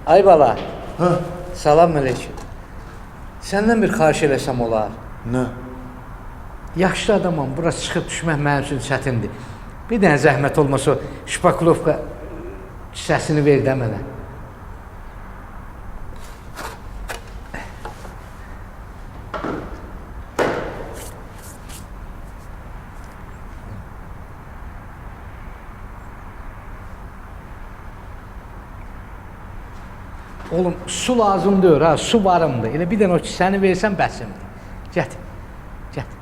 Ay bala. Salam aleyküm. Səndən bir xahiş eləsəm olar. Nə? Yaxşı adamam, burası çıxıb düşmək mənim üçün çətindir. Bir dənə zəhmət olmasa şpakulovka kisəsini ver də mənə. Oğlum, su lazım deyir ha, su varımdır. Elə bir dənə o kisəni versən bəsimdir. Gətir, gətir.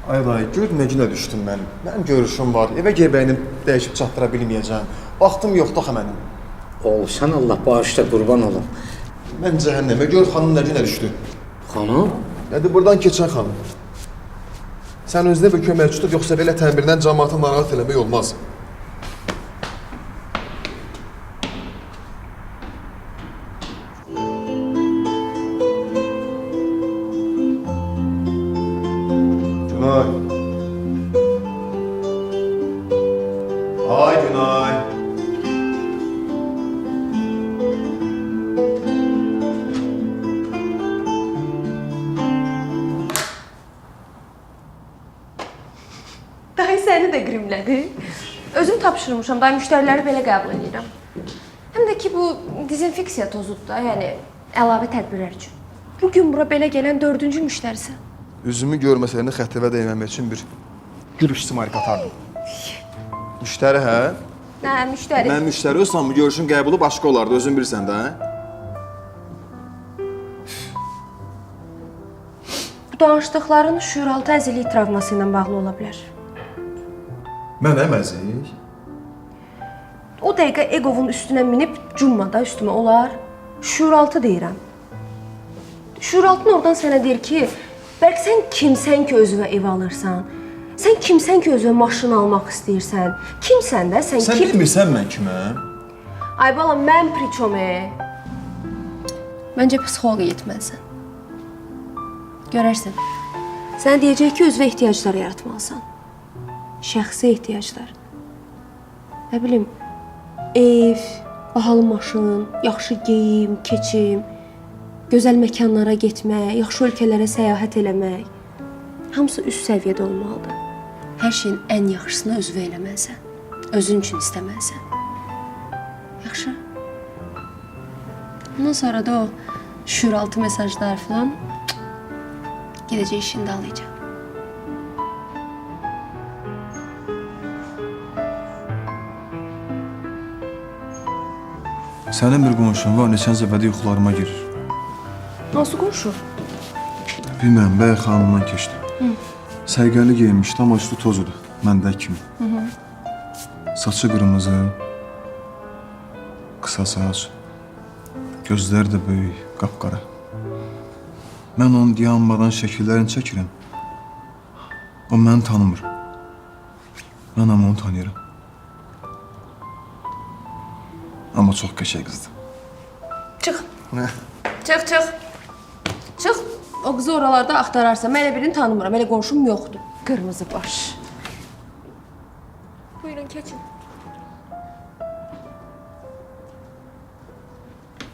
Ay vay, gör nə günə düşdüm mən. Mənim görüşüm var, evə gebəyini dəyişib çatdıra bilməyəcəm. Vaxtım yoxdur axı mənim. Oğul, sən Allah bağışla, qurban olum. Mən cəhənnəmə, gör xanım nə günə düşdü. Xanım? Nədir buradan keçən xanım? Sən özünə bir kömək tutub, yoxsa belə təmirdən cəmaatı narahat eləmək olmaz. Günay. Ay Günay. Dayı səni də qrimlədi. Özüm tapşırmışam, dayı müştəriləri belə qəbul edirəm. Həm də ki, bu dezinfeksiya tozudur da, yəni əlavə tədbirlər üçün. Bugün bura belə gələn 4-cü müştərisi. Üzümü görməsələrini xəttivə dəyməmək üçün bir gülüş simarika atardım. Müştəri hə? Nə, müştəri? Mən müştəri olsam, bu görüşün qəbulu başqa olardı, özün bilirsən də, hə? Bu danışdıqların şuuraltı əzəlik travması ilə bağlı ola bilər. Mənə məzik? O dəqiqə egovun üstünə minib cummada üstümə olar. Şuuraltı deyirəm. Şuuraltın oradan sənə deyir ki, bəlkə sən kimsən ki özünə ev alırsan? Sən kimsən ki özünə maşın almaq istəyirsən? Kimsən də? Sən bilmirsən mən kiməm? Ay balam, mən priçom Məncə psixoloqa getməlisən. Görərsən. Sənə deyəcək ki, özünə ehtiyaclar yaratmalısan. Şəxsi ehtiyaclar. Nə bilim, ev, bahalı maşın, yaxşı geyim, keçim, gözəl məkanlara getmək, yaxşı ölkələrə səyahət eləmək. Hamısı üst səviyyədə olmalıdır. Hər şeyin ən yaxşısını özünə eləməlisən. Özün üçün istəməlisən. Yaxşı. Ondan sonra da o şuuraltı mesajlar falan gedəcək işini də alacaq. Sənin bir qonşun var, neçən zəfədə yuxularıma girir. Nasıl qonşu? Bilməm, bəy xanımdan keçdi. Sərgəli geyinmişdi, amma üstü tozudur, məndə kimi. Saçı qırmızı, qısa saç, gözləri də böyük, qapqara. Mən onun dayanmadan şəkillərini çəkirəm. O məni tanımır. Mən amma onu tanıyıram. Amma çox qəşəng qızdır. Çıx. Çıx, çıx. Çıx. O qızı oralarda axtararsa, mən elə birini tanımıram, elə qonşum yoxdur. Qırmızı baş. Buyurun, keçin.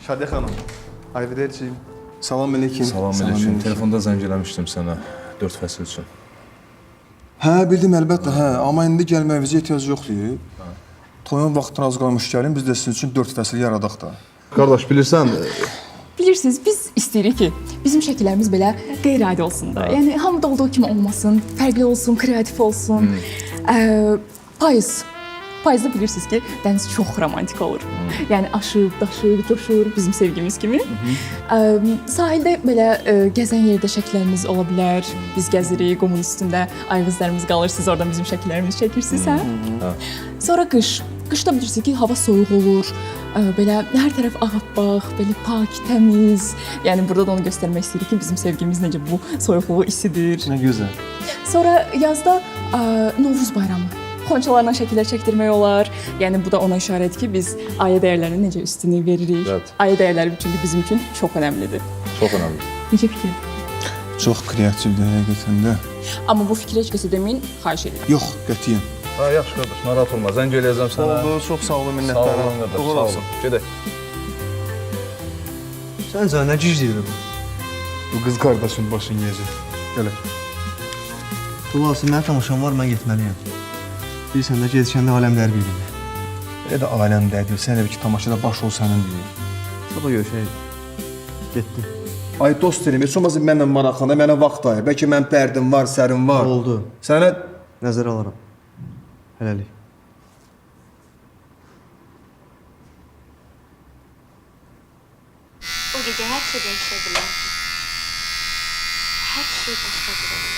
Şadiyə xanım, Ayviderciğim. Salam aleyküm. Salam aleyküm. Telefonda zəng eləmişdim sənə 4 fəsil üçün. Hə, bildim əlbəttə, hə. Amma indi gəlməyinizə ehtiyac yoxdur. Toyun vaxtına az qalmış gəlin, biz də sizin üçün 4 fəsil yaradaq da. Qardaş, bilirsən... Bilirsiniz, biz istəyirik ki, bizim şəkillərimiz belə qeyri-adi olsun da. Yəni, hamıda olduğu kimi olmasın, fərqli olsun, kreativ olsun. Payız Payızda bilirsiniz ki, dəniz çox romantik olur. Yəni aşıb, daşır, coşur bizim sevgimiz kimi. Sahildə belə gəzən yerdə şəkillərimiz ola bilər. Biz gəzirik, qumun üstündə ayğızlarımız qalır, siz oradan bizim şəkillərimizi çəkirsiniz, hə? Sonra qış. Qışda bilirsiniz ki, hava soyuq olur. Belə hər tərəf ağappaq, belə pak, təmiz. Yəni burada da onu göstərmək istəyirik ki, bizim sevgimiz necə bu soyuqluğu isidir. Nə gözəl. Sonra yazda Novruz bayramı. Xonçalarla şəkillər çəkdirmək olar. Yəni bu da ona işarədir ki, biz ailə dəyərlərinə necə üstünlük veririk. Evet. Ailə dəyərləri çünki bizim üçün çox önəmlidir. Çox önəmli. Necə fikir? Çox kreativdir həqiqətən də. Amma bu fikri heç kəsə deməyin, xahiş edirəm. Yox, qətiyyən. Ha, yaxşı qardaş, narahat olma. Zəng eləyəcəm sənə. Oldu, çox sağ olun, Sağ minnətdaram. olun qardaş, Uğur sağ olsun. olun. Gedək. Səncə nə gizləyir bu? Bu qız qardaşın başını yeyəcək. Gələ. Tuğalsın, mənə tamaşam var, mən getməliyəm. Bilirsən də, gedişəndə aləm dərbi edirlər. Elə də aləm dədir, sən elə bir ki, tamaşada baş ol sənin deyir. Sabah görüşək. Getdim. Ay dost deyirəm, heç olmazsa mənlə maraqlanır, mənə vaxt ayır. Bəlkə mənim dərdim var, sərin var. Oldu. Sənə Nəzərə alaram. Hələlik. O gece her şey değişebilir. Her şey başka bir olur.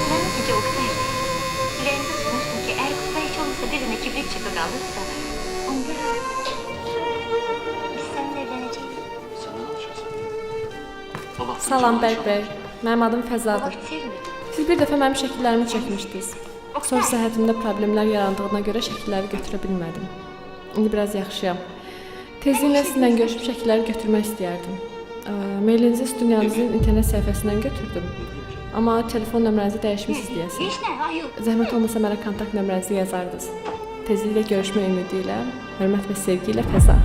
Ben o gece Oktay, yüreğimde tutmuştum ki eğer Oktay hiç olmazsa birine kibrit çakı kalırsa, onda biz seninle evleneceğiz. Salam Bərk bəy. Mənim adım Fəzadır. Hiç sevmedim. Siz bir dəfə mənim şəkillərimi çəkmişdiniz. Sonra səhhətimdə problemlər yarandığına görə şəkilləri götürə bilmədim. İndi biraz yaxşıyam. Tezliklə sizinlə görüşüb şəkilləri götürmək istəyərdim. Mailinizi Stünyanızın internet səhifəsindən götürdüm. Amma telefon nömrənizi dəyişmisiniz deyəsən. Hiç ne? Hayır. Zəhmət olmasa mənə kontakt nömrənizi yazardınız. Tezliklə görüşmə ümidi ilə, hörmət və sevgi ilə Fəza.